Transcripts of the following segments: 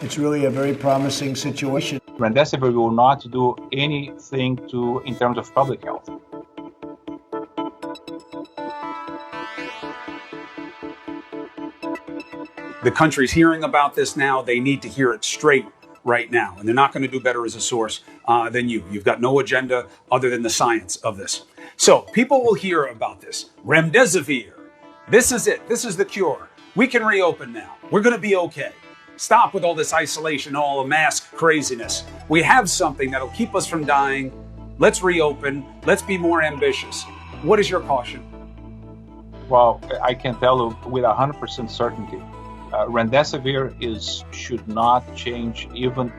It's really a very promising situation. Remdesivir will not do anything in terms of public health. The country's hearing about this now. They need to hear it straight right now. And they're not going to do better as a source than you. You've got no agenda other than the science of this. So people will hear about this. Remdesivir. This is it. This is the cure. We can reopen now. We're going to be okay. Stop with all this isolation, all the mask craziness. We have something that'll keep us from dying. Let's reopen. Let's be more ambitious. What is your caution? Well, I can tell you with 100% certainty, Remdesivir should not change even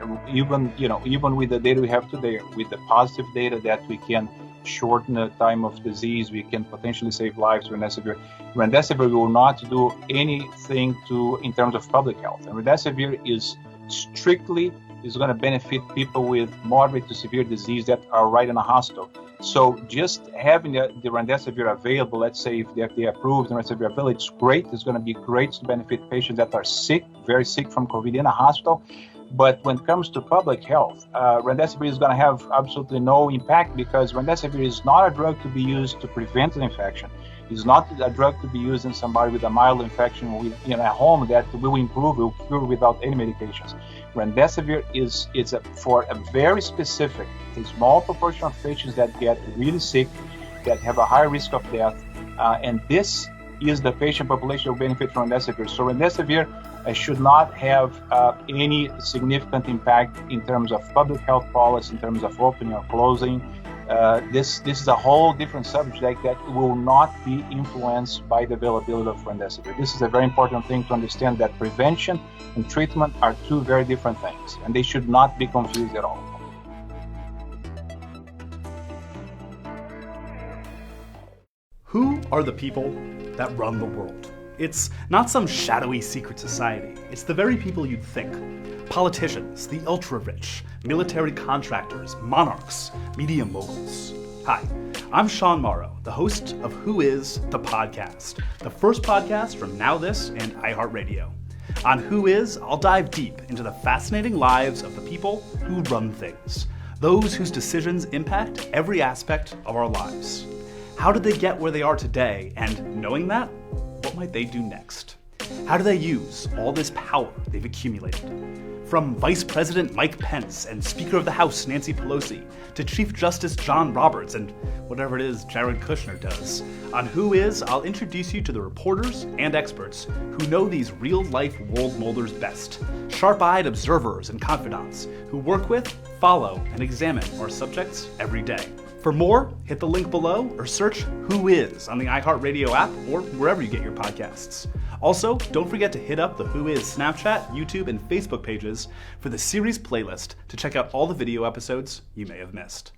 with the data we have today, with the positive data that we can shorten the time of disease, we can potentially save lives. Remdesivir will not do anything in terms of public health. And Remdesivir is going to benefit people with moderate to severe disease that are right in a hospital. So just having the Remdesivir available, let's say if the FDA approves the Remdesivir available, it's great. It's going to be great to benefit patients that are sick, very sick from COVID in a hospital. But when it comes to public health, Remdesivir is going to have absolutely no impact because Remdesivir is not a drug to be used to prevent an infection. It's not a drug to be used in somebody with a mild infection at home that will improve, will cure without any medications. Remdesivir is for a very specific, a small proportion of patients that get really sick, that have a high risk of death, and this is the patient population that will benefit from Remdesivir. So Remdesivir should not have any significant impact in terms of public health policy, in terms of opening or closing. This is a whole different subject that will not be influenced by the availability of Remdesivir. This is a very important thing to understand, that prevention and treatment are two very different things, and they should not be confused at all. Who are the people that run the world? It's not some shadowy secret society. It's the very people you'd think. Politicians, the ultra-rich, military contractors, monarchs, media moguls. Hi, I'm Sean Morrow, the host of Who Is, the podcast, the first podcast from Now This and iHeartRadio. On Who Is, I'll dive deep into the fascinating lives of the people who run things, those whose decisions impact every aspect of our lives. How did they get where they are today? And knowing that, what might they do next? How do they use all this power they've accumulated? From Vice President Mike Pence and Speaker of the House Nancy Pelosi to Chief Justice John Roberts and whatever it is Jared Kushner does. On Who Is, I'll introduce you to the reporters and experts who know these real-life world molders best. Sharp-eyed observers and confidants who work with, follow, and examine our subjects every day. For more, hit the link below or search Who Is on the iHeartRadio app or wherever you get your podcasts. Also, don't forget to hit up the Who Is Snapchat, YouTube, and Facebook pages for the series playlist to check out all the video episodes you may have missed.